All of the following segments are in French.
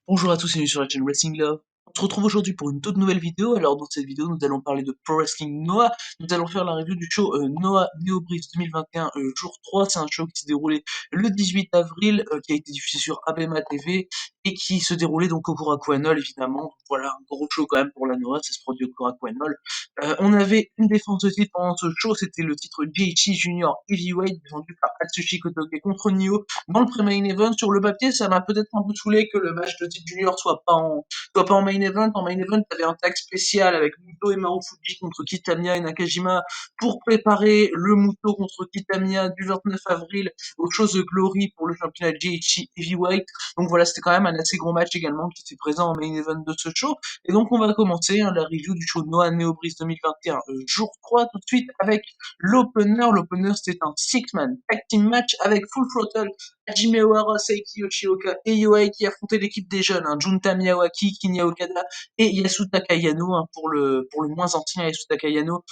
Bonjour à tous et bienvenue sur la chaîne Wrestling Love. On se retrouve aujourd'hui pour une toute nouvelle vidéo. Alors dans cette vidéo, nous allons parler de Pro Wrestling Noah. Nous allons faire la review du show Noah Neo Breeze 2021 jour 3. C'est un show qui s'est déroulé le 18 avril, qui a été diffusé sur ABEMA TV et qui se déroulait donc au Korakuen évidemment. Donc, voilà, un gros show quand même pour la Noah, ça se produit au Korakuen. On avait une défense de titre pendant ce show, c'était le titre GHC Junior Heavyweight défendu par Atsushi Kotoge contre Nio dans le pré-main event. Sur le papier, ça m'a peut-être un peu saoulé que le match de titre junior soit pas en main event. En main event, t'avais un tag spécial avec Muto et Marufuji contre Kitamiya et Nakajima pour préparer le Muto contre Kitamiya du 29 avril aux choses de Glory pour le championnat GHC Heavyweight. Donc voilà, c'était quand même un assez gros match également qui était présent en main event de ce show. Et donc on va commencer la review du show Noah Neo Breeze 2021 jour 3 tout de suite avec l'opener. L'opener c'était un six-man tag team match avec Full Throttle, Hajime Ohara, Seiki Yoshioka et Yohei qui affrontaient l'équipe des jeunes, Junta Miyawaki, Kinya Okada et Yasutaka Yano, pour le moins ancien Yasutaka Yano,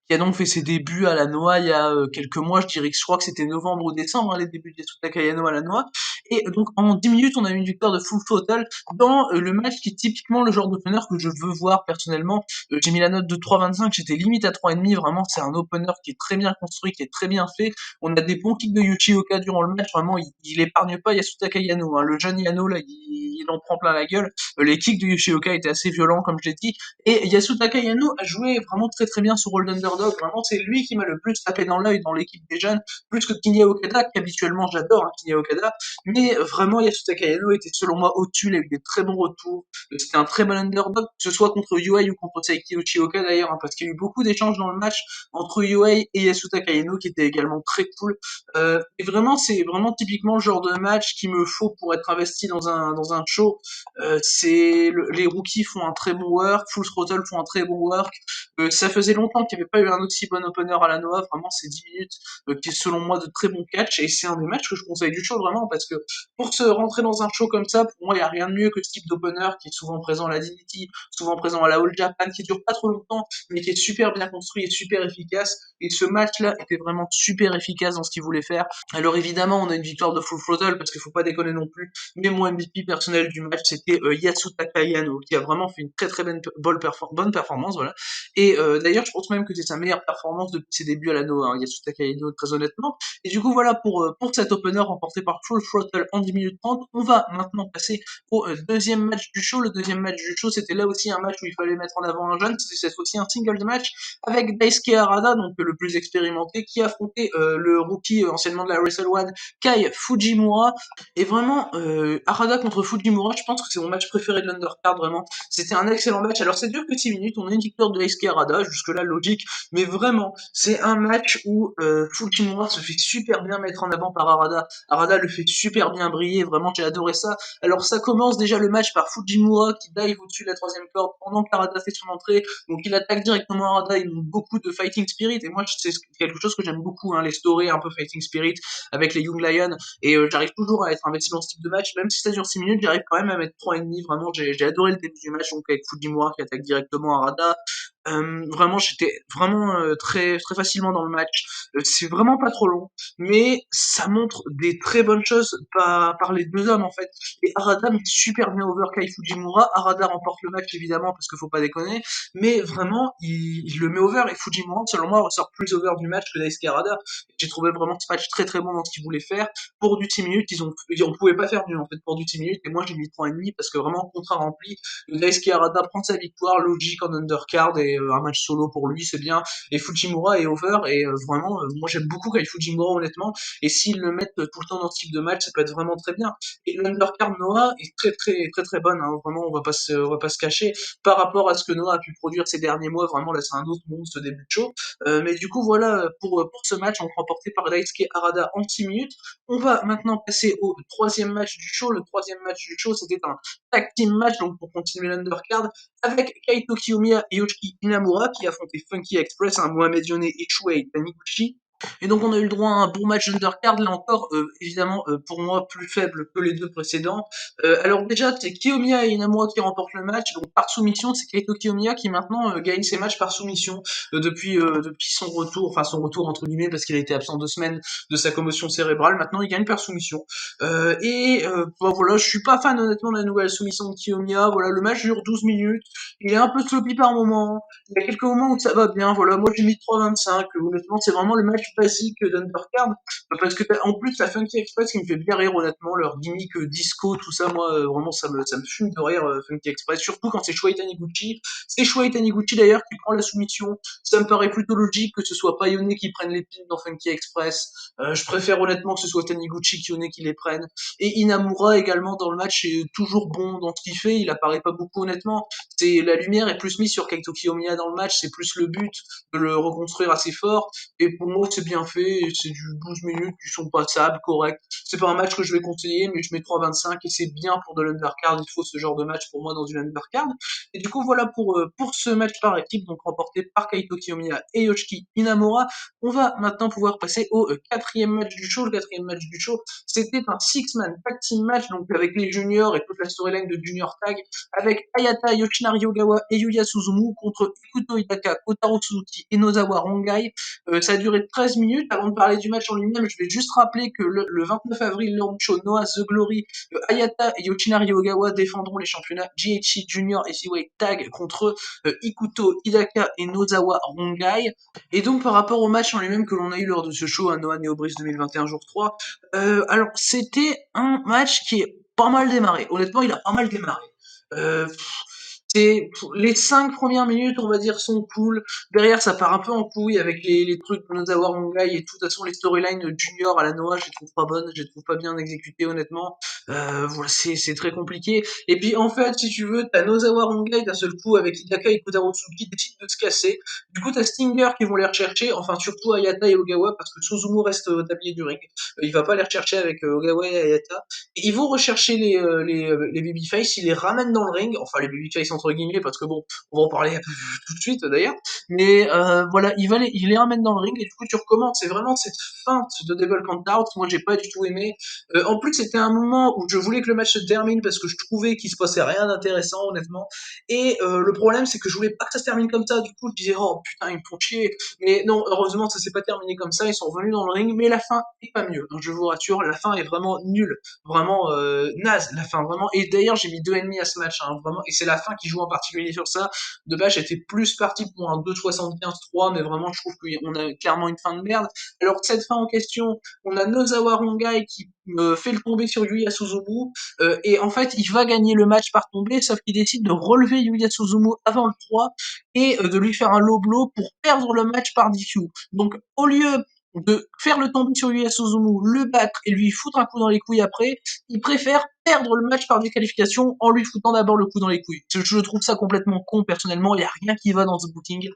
qui a donc fait ses débuts à la Noix il y a quelques mois, je crois que c'était novembre ou décembre, les débuts de Yasutaka Yano à la Noix. Et donc en 10 minutes, on a eu une victoire de Full Total dans le match qui est typiquement le genre d'opener que je veux voir personnellement. J'ai mis la note de 3,25, j'étais limite à 3,5, vraiment c'est un opener qui est très bien construit, qui est très bien fait. On a des bons kicks de Yuchioka durant le match, vraiment il épargne pas Yasutaka Yano, hein. Le jeune Yano là, il en prend plein la gueule. Les kicks de Yuchioka étaient assez violents comme je l'ai dit, et Yasutaka Yano a joué vraiment très très bien ce rôle d'underdog. Vraiment, c'est lui qui m'a le plus tapé dans l'œil dans l'équipe des jeunes, plus que Kinya Okada, qu'habituellement j'adore, Kinya Okada. Mais vraiment, Yasutaka Yano était selon moi au-dessus, il a eu des très bons retours. C'était un très bon underdog, que ce soit contre Yohei ou contre Seiki Uchioka d'ailleurs, parce qu'il y a eu beaucoup d'échanges dans le match entre Yohei et Yasutaka Yano qui étaient également très cool. Et vraiment, c'est vraiment typiquement le genre de match qu'il me faut pour être investi dans un show. Les rookies font un très bon work, Full Throttle font un très bon work. Ça faisait longtemps qu'il n'y avait pas eu un aussi bon opener à la Noah, vraiment c'est 10 minutes qui est selon moi de très bons catch, et c'est un des matchs que je conseille du show vraiment, parce que pour se rentrer dans un show comme ça, pour moi il n'y a rien de mieux que ce type d'opener qui est souvent présent à la DDT, souvent présent à la All Japan, qui dure pas trop longtemps, mais qui est super bien construit et super efficace, et ce match-là était vraiment super efficace dans ce qu'il voulait faire. Alors évidemment, on a une victoire de Full Throttle, parce qu'il faut pas déconner non plus, mais mon MVP personnel du match, c'était Yasutaka Yano, qui a vraiment fait une très très bonne performance, voilà. Et d'ailleurs, je pense même que c'est sa meilleure performance depuis ses débuts à la Noah, Yasutaka Yano, très honnêtement. Et du coup, voilà, pour cet opener remporté par Full Throttle en 10 minutes 30, on va maintenant passer au deuxième match du show. Le deuxième match du show, c'était là aussi un match où il fallait mettre en avant un jeune, c'était cette fois-ci un single match avec Daisuke Harada, donc le plus expérimenté, qui affrontait le rookie anciennement de la Wrestle One, Kai Fujimura. Et vraiment, Harada contre Fujimura, je pense que c'est mon match préféré de l'undercard, vraiment. C'était un excellent match. Alors c'est dur que 6 minutes, on a une victoire de Daisuke Harada, jusque-là logique, mais vraiment, c'est un match où Fujimura se fait super bien mettre en avant par Harada. Harada le fait super bien briller, vraiment j'ai adoré ça. Alors ça commence déjà le match par Fujimura qui dive au-dessus de la troisième corde pendant qu'Harada fait son entrée, donc il attaque directement Harada, il montre beaucoup de fighting spirit, et moi c'est quelque chose que j'aime beaucoup, les stories un peu fighting spirit avec les Young Lions, et j'arrive toujours à être investi dans ce type de match, même si ça dure 6 minutes, j'arrive quand même à mettre 3,5, vraiment j'ai adoré le début du match, donc avec Fujimura qui attaque directement Harada. Vraiment, j'étais vraiment très très facilement dans le match. C'est vraiment pas trop long, mais ça montre des très bonnes choses par les deux hommes en fait. Et Harada met super bien over Kai Fujimura. Harada remporte le match évidemment parce qu'il faut pas déconner, mais vraiment il le met over, et Fujimura selon moi ressort plus over du match que Daisuke Harada. J'ai trouvé vraiment ce match très très bon dans ce qu'il voulait faire. Pour du 6 minutes, on pouvait pas faire mieux en fait pour du 6 minutes, et moi j'ai mis 3,5 parce que vraiment contrat rempli. Daisuke Harada prend sa victoire, logique en undercard, et un match solo pour lui, c'est bien. Et Fujimura est over, et vraiment, moi j'aime beaucoup Kai Fujimura honnêtement, et s'ils le mettent tout le temps dans ce type de match, ça peut être vraiment très bien. Et l'undercard Noah est très très très très bonne, vraiment, on va pas se cacher, par rapport à ce que Noah a pu produire ces derniers mois, vraiment là c'est un autre monde ce début de show. Mais du coup voilà, pour ce match, on remporté par Daisuke Harada en 6 minutes. On va maintenant passer au troisième match du show. Le troisième match du show, c'était un tag team match, donc pour continuer l'undercard, avec Kaito Kiyomiya et Yoshiki Inamura qui affrontaient Funky Express, Mohamed Yone et Shuei Taniguchi. Et donc on a eu le droit à un bon match undercard, là encore, évidemment, pour moi, plus faible que les deux précédents. Alors déjà, c'est Kiyomiya et Inamura qui remportent le match, donc par soumission, c'est Kaito Kiyomiya qui maintenant gagne ses matchs par soumission depuis son retour, enfin son retour entre guillemets, parce qu'il a été absent 2 semaines de sa commotion cérébrale, maintenant il gagne par soumission. Bah, voilà, je suis pas fan honnêtement de la nouvelle soumission de Kiyomiya, voilà, le match dure 12 minutes, il est un peu sloppy par moment, il y a quelques moments où ça va bien, voilà, moi j'ai mis 3,25, honnêtement c'est vraiment le match basique d'Undercard, parce que en plus la Funky Express qui me fait bien rire honnêtement, leur gimmick disco, tout ça, moi vraiment ça me fume de rire Funky Express, surtout quand c'est Shuai Taniguchi, c'est Shuai Taniguchi d'ailleurs qui prend la soumission, ça me paraît plutôt logique que ce soit pas Yone qui prenne les pins dans Funky Express, je préfère honnêtement que ce soit Taniguchi qu'Yone qui les prenne, et Inamura également dans le match est toujours bon dans ce qu'il fait, il apparaît pas beaucoup honnêtement, c'est la lumière est plus mise sur Kaito Kiyomiya dans le match, c'est plus le but de le reconstruire assez fort. Et pour moi, c'est bien fait, et c'est du 12 minutes qui sont passables, corrects. C'est pas un match que je vais conseiller, mais je mets 3,25 et c'est bien pour de l'undercard. Il faut ce genre de match pour moi dans une undercard. Et du coup, voilà pour ce match par équipe, donc remporté par Kaito Kiyomiya et Yoshiki Inamura. On va maintenant pouvoir passer au quatrième match du show. Le quatrième match du show, c'était un six-man tag team match, donc avec les juniors et toute la storyline de Junior Tag, avec Ayata Yoshinari Ogawa et Yuya Suzumu contre Ikuto Itaka, Kotaro Suzuki et Nozawa Rongai. Ça a duré 13 minutes. Avant de parler du match en lui-même, je vais juste rappeler que le 29 avril, lors du show Noah The Glory, Ayata et Yoshinari Ogawa défendront les championnats GHC Junior et Seaway Tag contre Ikuto Hidaka et Nozawa Rongai. Et donc par rapport au match en lui-même que l'on a eu lors de ce show à Noah Neobris 2021 jour 3, alors c'était un match qui est pas mal démarré. Honnêtement, il a pas mal démarré. Euh, c'est les 5 premières minutes, on va dire, sont cool. Derrière, ça part un peu en couille avec les trucs de Nozawa Rongai et tout. De toute façon, les storylines junior à la Noah, je les trouve pas bonnes, je les trouve pas bien exécutées, honnêtement. Voilà, c'est très compliqué. Et puis, en fait, si tu veux, t'as Nozawa Rongai d'un seul coup avec Hidaka et Kotaro Tsuki qui décident de se casser. Du coup, t'as Stinger qui vont les rechercher, enfin, surtout Ayata et Ogawa, parce que Suzumu reste au tablier du ring. Il va pas les rechercher avec Ogawa et Ayata. Et ils vont rechercher les babyface, ils les ramènent dans le ring, enfin les babyface entre guillemets, parce que bon, on va en parler tout de suite d'ailleurs, mais voilà, il les ramène dans le ring, et du coup tu recommences, c'est vraiment cette feinte de Devil Count Out, moi j'ai pas du tout aimé. En plus c'était un moment où je voulais que le match se termine, parce que je trouvais qu'il se passait rien d'intéressant honnêtement, et le problème c'est que je voulais pas que ça se termine comme ça, du coup je disais oh putain ils me font chier, mais non, heureusement ça s'est pas terminé comme ça, ils sont revenus dans le ring, mais la fin est pas mieux, donc je vous rassure, la fin est vraiment nulle, vraiment naze la fin, vraiment. Et d'ailleurs j'ai mis 2,5 à ce match, hein, vraiment, et c'est la fin qui joue en particulier sur ça. De base j'étais plus parti pour un 2,75-3, mais vraiment je trouve qu'on a clairement une fin de merde. Alors cette fin en question, on a Nozawa Rongai qui fait le tomber sur Yuya Suzumu, et en fait il va gagner le match par tomber, sauf qu'il décide de relever Yuya Suzumu avant le 3 et de lui faire un low blow pour perdre le match par DQ. Donc au lieu de faire le tomber sur Yuya Suzumu, le battre et lui foutre un coup dans les couilles après, il préfère perdre le match par disqualification en lui foutant d'abord le coup dans les couilles. Je trouve ça complètement con, personnellement, il n'y a rien qui va dans ce booking.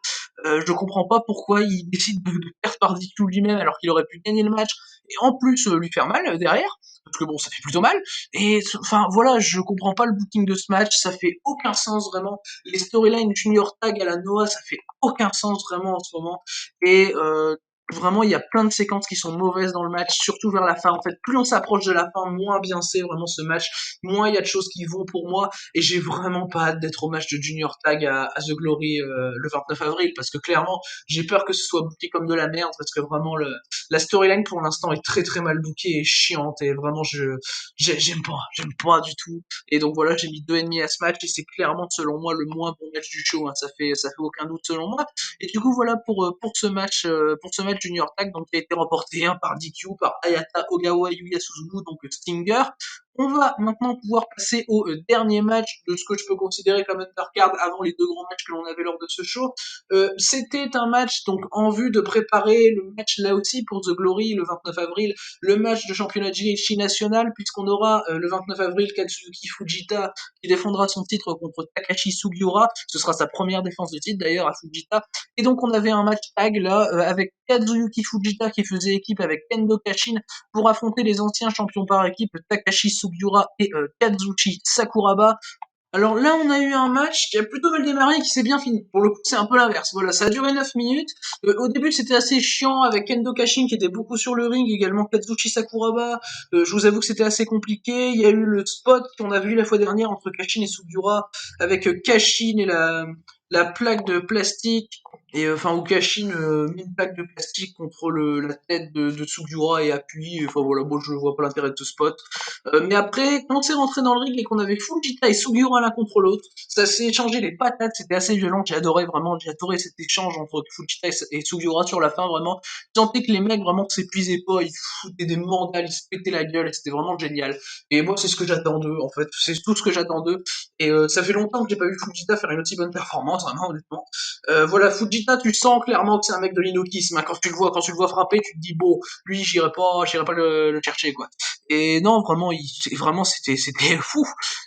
Je comprends pas pourquoi il décide de perdre par DQ lui-même alors qu'il aurait pu gagner le match et en plus lui faire mal derrière. Parce que bon, ça fait plutôt mal. Et enfin voilà, je comprends pas le booking de ce match, ça fait aucun sens vraiment. Les storylines Junior Tag à la Noah, ça fait aucun sens vraiment en ce moment. Et vraiment, il y a plein de séquences qui sont mauvaises dans le match, surtout vers la fin. En fait, plus on s'approche de la fin, moins bien c'est vraiment ce match, moins il y a de choses qui vont pour moi, et j'ai vraiment pas hâte d'être au match de Junior Tag à The Glory le 29 avril, parce que clairement, j'ai peur que ce soit booké comme de la merde, parce que vraiment, la storyline pour l'instant est très très mal bookée et chiante, et vraiment, j'aime pas du tout. Et donc voilà, j'ai mis 2,5 à ce match, et c'est clairement, selon moi, le moins bon match du show, hein. Ça fait aucun doute selon moi. Et du coup, voilà pour ce match Junior Tag, donc qui a été remporté par DQ, par Ayata Ogawa et Yuya Suzumu, donc Stinger. On va maintenant pouvoir passer au dernier match de ce que je peux considérer comme undercard avant les deux grands matchs que l'on avait lors de ce show. C'était un match donc en vue de préparer le match là aussi pour The Glory le 29 avril, le match de championnat GHC national, puisqu'on aura le 29 avril Katsuki Fujita qui défendra son titre contre Takashi Sugiura. Ce sera sa première défense de titre d'ailleurs à Fujita. Et donc on avait un match tag là avec Kazuyuki Fujita qui faisait équipe avec Kendo Kashin pour affronter les anciens champions par équipe Takashi Sugiura et Kazuchi Sakuraba. Alors là, on a eu un match qui a plutôt mal démarré et qui s'est bien fini. Pour le coup, c'est un peu l'inverse. Voilà, ça a duré 9 minutes. Au début, c'était assez chiant avec Kendo Kashin qui était beaucoup sur le ring, également Kazuchi Sakuraba. Je vous avoue que c'était assez compliqué. Il y a eu le spot qu'on a vu la fois dernière entre Kashin et Sugiura avec Kashin et la plaque de plastique. Et enfin, où Kashin met une plaque de plastique contre la tête de Sugiura et appuie. Enfin voilà, bon, je vois pas l'intérêt de ce spot. Mais après, quand c'est rentré dans le ring et qu'on avait Fujita et Sugiura l'un contre l'autre, ça s'est échangé les patates, c'était assez violent, j'ai adoré vraiment, j'ai adoré cet échange entre Fujita et Sugiura sur la fin, vraiment. Je sentais que les mecs vraiment s'épuisaient pas, ils foutaient des mandales, ils se pétaient la gueule, et c'était vraiment génial. Et moi, c'est ce que j'attends d'eux, en fait, c'est tout ce que j'attends d'eux. Et ça fait longtemps que j'ai pas vu Fujita faire une aussi bonne performance, vraiment, honnêtement. Voilà, Fujita, tu sens clairement que c'est un mec de l'inokisme, hein. Quand tu le vois frapper, tu te dis, bon, lui, j'irai pas le chercher, quoi. Et non, vraiment, vraiment, c'était fou.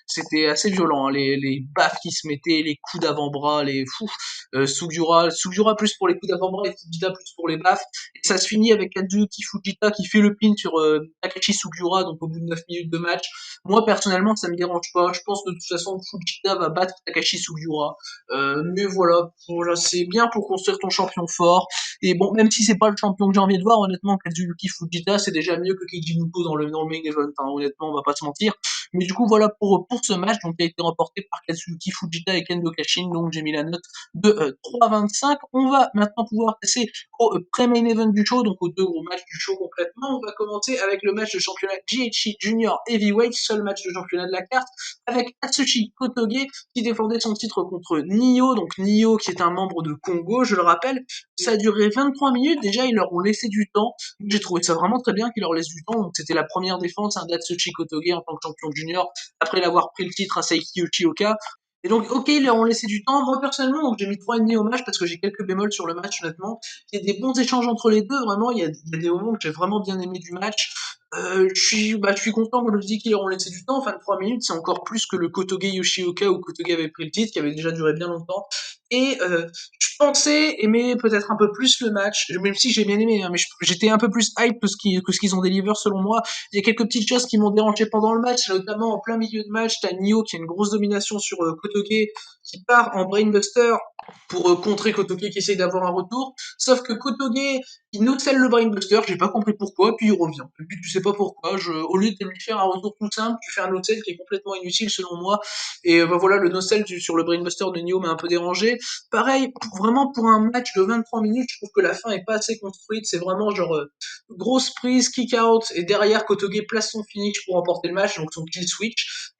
C'était assez violent, hein. Les baffes qui se mettaient, les coups d'avant-bras, les fous. Sugiura plus pour les coups d'avant-bras et Fujita plus pour les baffes. Et ça se finit avec Kazuki Fujita qui fait le pin sur Takashi Sugiura, donc au bout de 9 minutes de match. Moi, personnellement, ça me dérange pas. Je pense que de toute façon, Fujita va battre Takashi Sugiura. Mais voilà, c'est bien pour construire ton champion fort. Et bon, même si c'est pas le champion que j'ai envie de voir, honnêtement, Kazuki Fujita, c'est déjà mieux que Keiji Muto dans le main event, hein, honnêtement, on va pas se mentir. Mais du coup, voilà pour ce match, donc, qui a été remporté par Kazuki Fujita et Kendo Kashin, donc j'ai mis la note de 3,25. On va maintenant pouvoir passer au pré-main event du show, donc aux deux gros matchs du show concrètement. On va commencer avec le match de championnat GHC Junior Heavyweight, seul match de championnat de la carte, avec Atsushi Kotoge qui défendait son titre contre Nio, donc Nio qui est un membre de Congo, je le rappelle. Ça a duré 23 minutes, déjà ils leur ont laissé du temps. J'ai trouvé ça vraiment très bien qu'ils leur laissent du temps, donc c'était la première défense hein, d'Atsushi Kotoge en tant que champion junior, après l'avoir pris le titre à Saiki Yoshioka. Et donc, ok, ils leur ont laissé du temps. Moi, personnellement, donc j'ai mis 3,5 au match parce que j'ai quelques bémols sur le match, honnêtement. Il y a des bons échanges entre les deux, vraiment. Il y a des moments que j'ai vraiment bien aimé du match. Je suis content, comme je dis, qu'ils leur ont laissé du temps. Enfin, 3 minutes, c'est encore plus que le Kotoge Yoshioka où Kotoge avait pris le titre, qui avait déjà duré bien longtemps. Et je pensais aimer peut-être un peu plus le match, même si j'ai bien aimé, hein, mais j'étais un peu plus hype que ce qu'ils ont délivré selon moi. Il y a quelques petites choses qui m'ont dérangé pendant le match, notamment en plein milieu de match, t'as Nio qui a une grosse domination sur Kotoge, qui part en brainbuster pour contrer Kotoge qui essaye d'avoir un retour, sauf que Kotoge, il nocelle le brainbuster, j'ai pas compris pourquoi, puis il revient. Et puis tu sais pas pourquoi, au lieu de lui faire un retour tout simple, tu fais un nocelle qui est complètement inutile selon moi, et bah voilà, le nocelle sur le brainbuster de Nio m'a un peu dérangé. Pareil, vraiment pour un match de 23 minutes, je trouve que la fin est pas assez construite, c'est vraiment genre grosse prise, kick out, et derrière Kotoge place son finish pour emporter le match, donc son kill switch.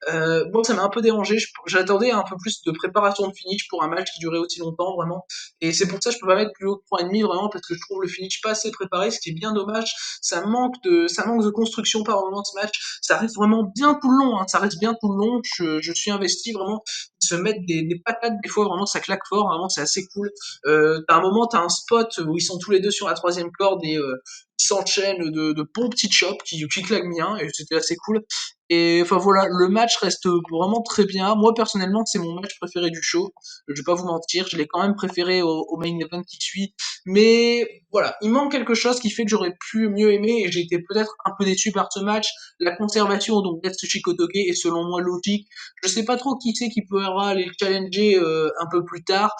Bon, ça m'a un peu dérangé, j'attendais un peu plus de préparation de finish pour un match qui durait aussi longtemps, vraiment. Et c'est pour ça que je peux pas mettre plus haut que 3,5 vraiment, parce que je trouve le finish pas assez préparé, ce qui est bien dommage. Ça manque de construction par moment ce match. Ça reste vraiment bien tout le long, hein, ça reste bien tout le long. Je suis investi vraiment. Ils se mettent des patates, des fois vraiment ça claque fort, vraiment c'est assez cool. T'as un moment, t'as un spot où ils sont tous les deux sur la troisième corde et ils s'enchaînent de bons petits chops qui claquent bien et c'était assez cool. Et enfin voilà, le match reste vraiment très bien. Moi personnellement, c'est mon match préféré du show. Je vais pas vous mentir, je l'ai quand même préféré au main event qui suit. Mais voilà, il manque quelque chose qui fait que j'aurais pu mieux aimer et j'ai été peut-être un peu déçu par ce match. La conservation donc d'Atsushi Kotoge est selon moi logique. Je sais pas trop qui c'est qui pourra aller le challenger un peu plus tard.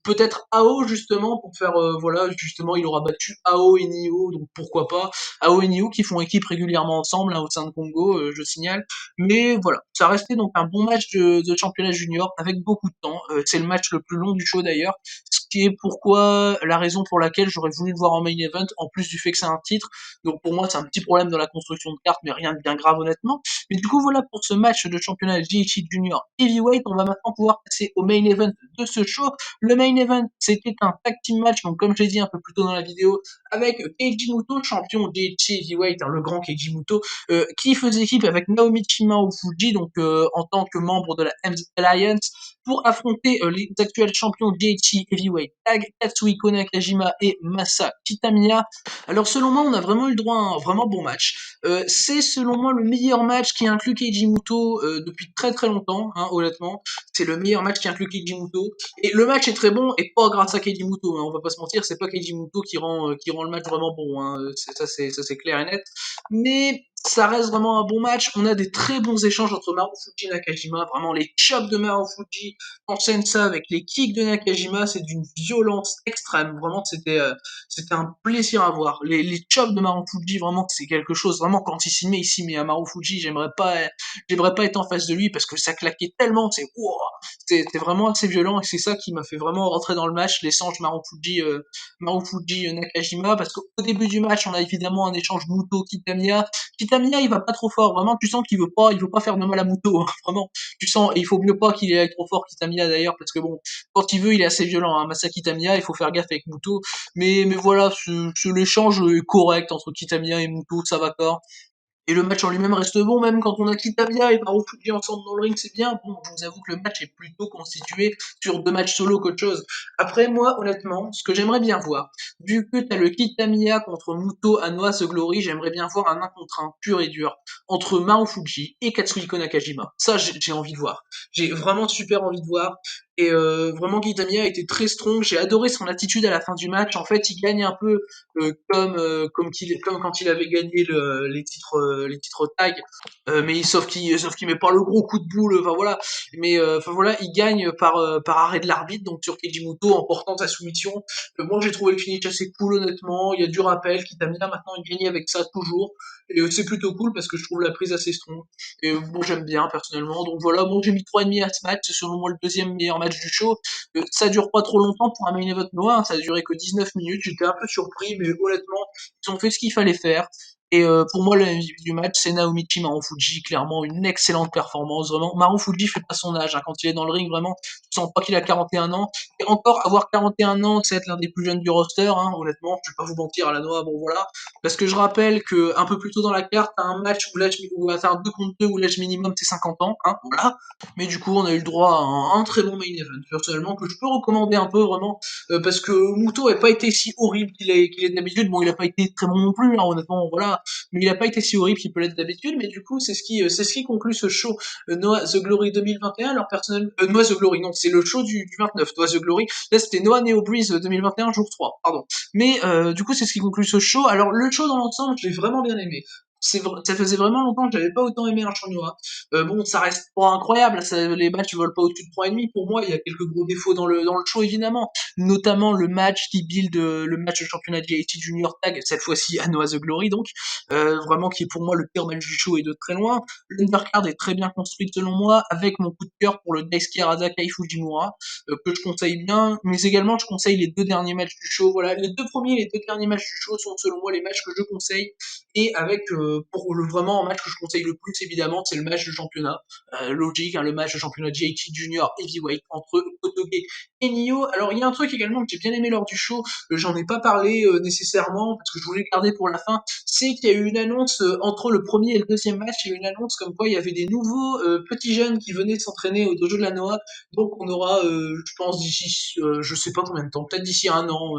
Peut-être AO justement pour faire voilà justement il aura battu AO et Nio donc pourquoi pas AO et Nio qui font équipe régulièrement ensemble hein, au sein de Congo je signale mais voilà ça restait donc un bon match de championnat junior avec beaucoup de temps c'est le match le plus long du show d'ailleurs ce qui est pourquoi la raison pour laquelle j'aurais voulu le voir en main event en plus du fait que c'est un titre donc pour moi c'est un petit problème dans la construction de cartes mais rien de bien grave honnêtement mais du coup voilà pour ce match de championnat GHC Junior Heavyweight on va maintenant pouvoir passer au main event de ce show le main event, c'était un tag team match, donc comme j'ai dit un peu plus tôt dans la vidéo, avec Keiji Muto, champion GHC Heavyweight, hein, le grand Keiji Muto, qui faisait équipe avec Naomi Fuji, donc en tant que membre de la M's Alliance, pour affronter les actuels champions GHC Heavyweight Tag, Katsuhiko Nakajima et Masa Kitamiya. Alors selon moi, on a vraiment eu le droit à un vraiment bon match. C'est selon moi le meilleur match qui inclut Keiji Muto depuis très très longtemps, hein, honnêtement. C'est le meilleur match qui inclut Keiji Muto. Et le match est très bon, et pas grâce à Keiji Muto, hein, on va pas se mentir, c'est pas Keiji Muto qui rend le match vraiment bon, hein, ça c'est clair et net. Mais Ça reste vraiment un bon match. On a des très bons échanges entre Marufuji et Nakajima. Vraiment, les chops de Marufuji enchaînent ça avec les kicks de Nakajima. C'est d'une violence extrême. Vraiment, c'était un plaisir à voir. Les chops de Marufuji, vraiment, c'est quelque chose. Vraiment, quand il s'y met à Marufuji, j'aimerais pas être en face de lui parce que ça claquait tellement. C'était vraiment assez violent et c'est ça qui m'a fait vraiment rentrer dans le match. L'échange Marufuji Nakajima parce qu'au début du match, on a évidemment un échange Muto Kitamiya. Kitamiya, il va pas trop fort. Vraiment, tu sens il veut pas faire de mal à Muto. Hein. Vraiment, tu sens, et il faut mieux pas qu'il aille trop fort Kitamiya d'ailleurs, parce que bon, quand il veut, il est assez violent. Hein. Masaki Kitamiya, il faut faire gaffe avec Muto. Mais voilà, l'échange est correct entre Kitamiya et Muto, ça va corps. Et le match en lui-même reste bon, même quand on a Kitamiya et Marufuji ensemble dans le ring, c'est bien. Bon, je vous avoue que le match est plutôt constitué sur deux matchs solo qu'autre chose. Après, moi, honnêtement, ce que j'aimerais bien voir, vu que t'as le Kitamiya contre Muto à Noah The Glory, j'aimerais bien voir un 1 contre 1 pur et dur entre Marufuji et Katsuhiko Nakajima. Ça, j'ai envie de voir. J'ai vraiment super envie de voir. Et vraiment, Kitamiya a été très strong. J'ai adoré son attitude à la fin du match. En fait, il gagne un peu comme quand il avait gagné les titres tag, mais sauf qu'il met pas le gros coup de boule, enfin voilà, mais enfin voilà, il gagne par arrêt de l'arbitre, donc sur Kejimuto en portant sa soumission. Moi j'ai trouvé le finish assez cool honnêtement, il y a du rappel, Kitamiya maintenant il gagne avec ça toujours, et c'est plutôt cool parce que je trouve la prise assez strong, et bon j'aime bien personnellement, donc voilà, bon j'ai mis 3,5 à ce match, c'est selon moi le deuxième meilleur match du show. Ça dure pas trop longtemps pour un main event noir, hein, ça a duré que 19 minutes, j'étais un peu surpris, mais honnêtement, ils ont fait ce qu'il fallait faire. Et pour moi, le MVP du match, c'est Naomichi Marufuji, clairement une excellente performance, vraiment. Marufuji fait pas son âge, hein, quand il est dans le ring, vraiment, tu sens pas qu'il a 41 ans. Et encore, avoir 41 ans, c'est être l'un des plus jeunes du roster, hein, honnêtement, je vais pas vous mentir à la noix, bon voilà. Parce que je rappelle que un peu plus tôt dans la carte, t'as un match où t'as un 2 contre 2 où l'âge minimum c'est 50 ans, hein, voilà. Mais du coup, on a eu le droit à un très bon main event, personnellement, que je peux recommander un peu, vraiment, parce que Muto n'a pas été si horrible qu'il est d'habitude. Bon, il a pas été très bon non plus, hein, honnêtement, voilà. Mais il a pas été si horrible qu'il peut l'être d'habitude. Mais du coup, c'est ce qui conclut ce show Noah The Glory 2021. Alors personnellement, Noah The Glory, non, c'est le show du 29. Noah The Glory. Là, c'était Noah Neo Breeze 2021 jour 3, pardon. Mais du coup, c'est ce qui conclut ce show. Alors le show dans l'ensemble, je l'ai vraiment bien aimé. Ça faisait vraiment longtemps que j'avais pas autant aimé un show Noah. Bon, ça reste pas incroyable, les matchs volent pas au-dessus de 3,5 pour moi, il y a quelques gros défauts dans le show évidemment, notamment le match qui build le match de championnat de GHT Junior Tag, cette fois-ci à Noah The Glory donc, vraiment qui est pour moi le pire match du show et de très loin. L'undercard est très bien construite selon moi, avec mon coup de cœur pour le Daisuke Harada Kai Fujimura, que je conseille bien, mais également je conseille les deux derniers matchs du show, voilà, les deux premiers et les deux derniers matchs du show sont selon moi les matchs que je conseille, et avec pour le vraiment un match que je conseille le plus évidemment, c'est le match de championnat. Logique, hein, le match de championnat GHT Junior Heavyweight entre Kotoge et Nio. Alors il y a un truc également que j'ai bien aimé lors du show, j'en ai pas parlé nécessairement parce que je voulais le garder pour la fin, c'est qu'il y a eu une annonce entre le premier et le deuxième match, il y a eu une annonce comme quoi il y avait des nouveaux petits jeunes qui venaient s'entraîner au dojo de la Noah, donc on aura, je pense d'ici, je sais pas combien de temps, peut-être d'ici un an,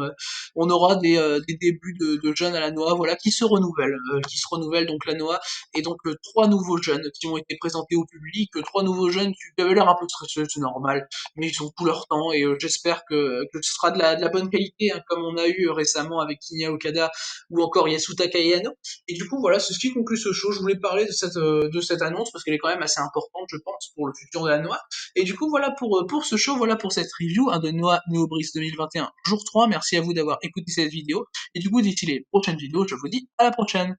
on aura des débuts de jeunes à la Noah, voilà, qui se renouvellent donc la Noah, et donc trois nouveaux jeunes qui ont été présentés au public, trois nouveaux jeunes qui avaient l'air un peu stressés, c'est normal, mais ils ont tout leur temps et j'espère que ce sera de la bonne qualité, hein, comme on a eu récemment avec Kinya Okada ou encore Yasuta Kayano. Et du coup, voilà, c'est ce qui conclut ce show. Je voulais parler de cette annonce parce qu'elle est quand même assez importante, je pense, pour le futur de la Noah. Et du coup, voilà pour ce show, voilà pour cette review hein, de Noah Neo Breeze 2021, jour 3. Merci à vous d'avoir écouté cette vidéo. Et du coup, d'ici les prochaines vidéos, je vous dis à la prochaine.